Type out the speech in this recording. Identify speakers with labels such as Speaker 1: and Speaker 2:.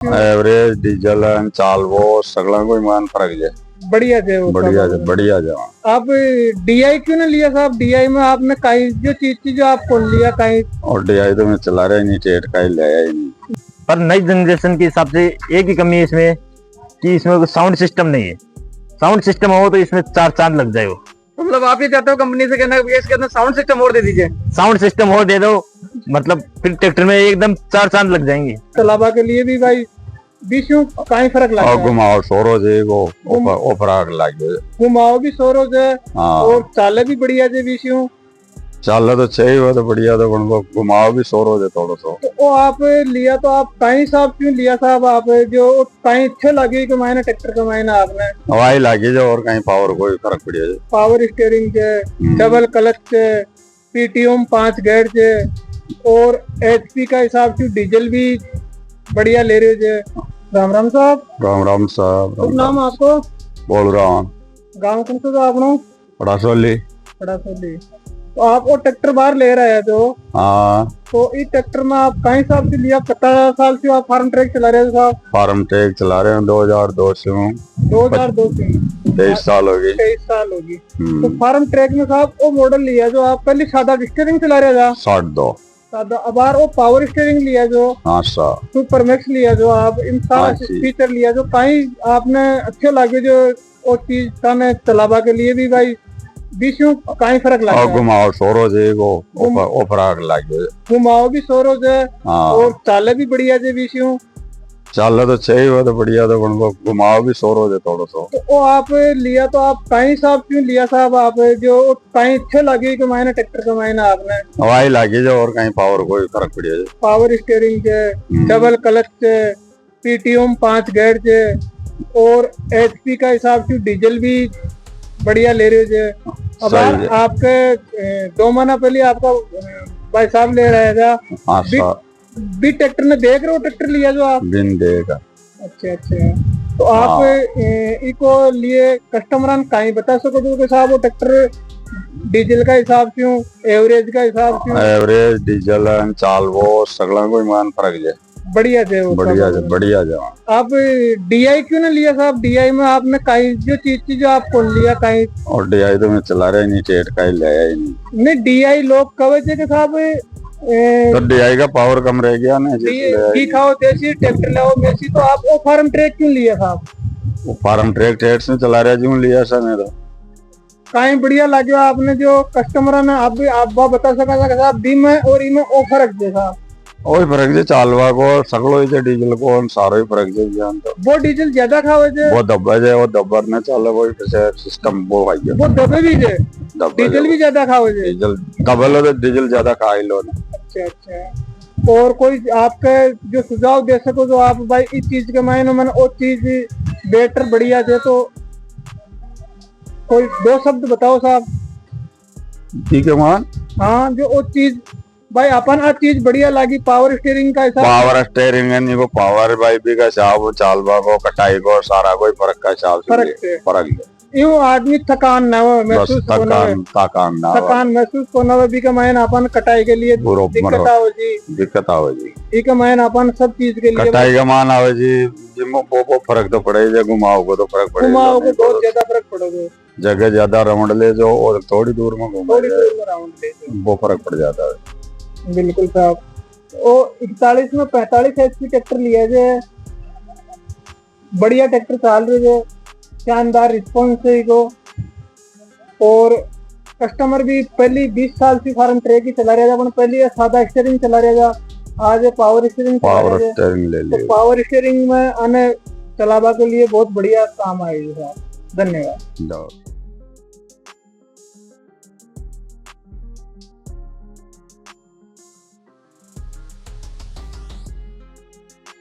Speaker 1: Average diesel चाल वो सगला कोई मान फर्क जाए
Speaker 2: बढ़िया थे वो
Speaker 1: बढ़िया
Speaker 2: सब।
Speaker 1: बढ़िया जवा।
Speaker 2: आप डीआई क्यों ना लिया साहब? डीआई में आपने कहीं जो चीज थी जो आप कौन लिया कहीं?
Speaker 1: और डीआई तो मैं चला रहा ही नहीं, टेट का ही लाया ही नहीं।
Speaker 3: पर नई जनरेशन के हिसाब से एक ही कमी है इसमें कि इसमें साउंड सिस्टम नहीं है। साउंड सिस्टम हो तो इसमें 4 चांद लग जाए। वो
Speaker 2: मतलब आप ये चाहते हो कंपनी से कहना है इसके अंदर साउंड सिस्टम और दे दीजिए?
Speaker 3: साउंड सिस्टम और दे दो, मतलब फिर ट्रैक्टर में एकदम 4 चांद लग जाएंगे।
Speaker 2: तलाबा के लिए भी भाई बीसियों कहीं फर्क लगा
Speaker 1: और घुमाओ सोरो जे वो फर्क लग गया।
Speaker 2: घुमाओ भी सोरो से
Speaker 1: हाँ
Speaker 2: और चाले भी बढ़िया जे बीसियों
Speaker 1: चाल तो चाहिए वो तो बढ़िया तो बन घुमाओ भी सोरो जे थोड़ा सो।
Speaker 2: तो वो आप लिया तो आप कहीं साहब क्यों लिया साहब? आप जो कहीं अच्छे लगे कि मैंने ट्रैक्टर का मैंने आपने
Speaker 1: हवाई लागी जो और कहीं पावर कोई फर्क पड़िया जे।
Speaker 2: पावर स्टीयरिंग से डबल क्लच से पीटीओम 5 गेयर से और एचपी का हिसाब से डीजल भी बढ़िया ले रहे थे। राम राम साहब।
Speaker 1: राम राम साहब।
Speaker 2: तो नाम आपको?
Speaker 1: बोल रहा हूँ
Speaker 2: गाँव कौन सा था आपनो?
Speaker 1: बड़ा सोली।
Speaker 2: बड़ा सोली। तो आप वो ट्रैक्टर बाहर ले रहे हैं जो
Speaker 1: हाँ
Speaker 2: तो इस ट्रैक्टर में आप कहीं साल से लिया? 50 साल से आप फार्म ट्रैक चला रहे थे साहब?
Speaker 1: फार्म ट्रैक चला रहे हैं 2002 से हूँ।
Speaker 2: 2002 से
Speaker 1: 23 साल हो गई।
Speaker 2: 23 साल होगी। तो फार्म ट्रैक में साहब वो मॉडल लिया जो आप पहले सादा स्टीयरिंग चला रहे था?
Speaker 1: 62
Speaker 2: सादा। अब बार वो पावर स्टीयरिंग लिया जो?
Speaker 1: हाँ सा
Speaker 2: सुपर मैक्स लिया जो आप इन सारा फीचर लिया जो कहीं आपने अच्छे लगे जो वो चीज का तलाबा के लिए भी भाई बीसियों कहीं फर्क लगा?
Speaker 1: और घुमाओ सोरो जे वो फर्क लग गया।
Speaker 2: घुमाओ भी सोरो से
Speaker 1: हाँ
Speaker 2: और चाले भी बढ़िया जे बीसियों
Speaker 1: चाल तो चाहिए वो तो बढ़िया तो बन घुमाओ भी सोरो जे थोड़ा सो।
Speaker 2: तो वो आप लिया तो आप कहीं साहब क्यों लिया साहब? आप जो कहीं अच्छे लगे कि मैंने ट्रैक्टर का मैंने आपने
Speaker 1: हवाई लागी जो और कहीं पावर कोई फर्क पड़िया जे।
Speaker 2: पावर स्टीयरिंग से डबल क्लच से पीटीओम 5 गेयर से और एचपी का हिसाब से डीजल भी बढ़िया ले रहे थे। अब आपके 2 महीना पहले आपका भाई साहब ले रहा था।
Speaker 1: हाँ सा
Speaker 2: बी ट्रैक्टर में देख रहे हो ट्रैक्टर लिया जो आप?
Speaker 1: दिन देगा।
Speaker 2: अच्छा अच्छा। तो आप इको लिए कस्टमर कहीं बता सको तो साहब वो ट्रैक्टर डीजल का हिसाब क्यों, एवरेज का हिसाब क्यों?
Speaker 1: एवरेज डीजल चाल वो सगला कोई मान फर्क जाए
Speaker 2: बढ़िया थे वो
Speaker 1: बढ़िया जवा।
Speaker 2: आप डीआई क्यों ना लिया साहब? डीआई में आपने कहीं जो चीज थी जो आप कौन लिया कहीं?
Speaker 1: और डीआई तो मैं चला रहा ही नहीं, टेट का ही लाया ही नहीं।
Speaker 2: नहीं डीआई लोग कहे थे कि साहब
Speaker 1: तो डीआई का पावर कम रह गया ना
Speaker 2: खाओ देसी ट्रैक्टर लाओ मेसी। तो आप वो फार्म ट्रैक क्यों लिया साहब?
Speaker 1: वो फार्म ट्रैक टेट से चला रहा जो लिया सा मेरा
Speaker 2: कहीं बढ़िया लगे आपने जो कस्टमर ने आप बता सका था साहब दी में और इनमें वो फर्क दे साहब?
Speaker 1: वही फर्क जे चालवा को सगलो ही डीजल को सारो ही फर्क जे जान तो
Speaker 2: वो डीजल ज्यादा खावे जे
Speaker 1: वो दब्बा जे वो दब्बर ने चाले वो सिस्टम वो भाई
Speaker 2: वो दबे भी जे डीजल भी ज्यादा खावे जे
Speaker 1: डीजल दबल तो डीजल ज्यादा खाई लो ना।
Speaker 2: अच्छा अच्छा। और कोई आपके जो सुझाव दे सको जो आप भाई इस चीज के मायने में वो चीज बेटर बढ़िया थे तो कोई 2 शब्द बताओ साहब।
Speaker 1: ठीक है मान
Speaker 2: हाँ जो वो चीज भाई अपन आ चीज बढ़िया लगी पावर स्टीयरिंग का हिसाब?
Speaker 1: पावर स्टीयरिंग है नहीं वो पावर भाई भी का हिसाब चालवा को कटाई को सारा कोई फर्क का हिसाब फर्क
Speaker 2: यूं आदमी थकान ना हो महसूस थकान महसूस होना भी का मैंने अपन कटाई के लिए
Speaker 1: दिक्कत आओ जी
Speaker 2: ठीक है मैंने अपन सब चीज के लिए
Speaker 1: कटाई का मान आओ जी जिम वो फर्क तो पड़ेगा। घुमाओ को तो फर्क पड़ेगा,
Speaker 2: घुमाओ को बहुत ज्यादा फर्क पड़ेगा।
Speaker 1: जगह ज्यादा राउंड ले जो और थोड़ी दूर में घूमो
Speaker 2: राउंड ले
Speaker 1: वो फर्क पड़ जाता है।
Speaker 2: बिल्कुल साहब। वो 41 में 45 एचपी ट्रैक्टर लिया जाए बढ़िया ट्रैक्टर चल रही है शानदार रिस्पॉन्स है को और कस्टमर भी पहली 20 साल से फार्म ट्रैक ही चला रहा था अपन पहले सादा स्टीयरिंग चला रहा था आज पावर स्टीयरिंग ले लिया। पावर स्टीयरिंग में आने चलावा के लिए बहुत बढ़िया काम आएगी साहब। धन्यवाद।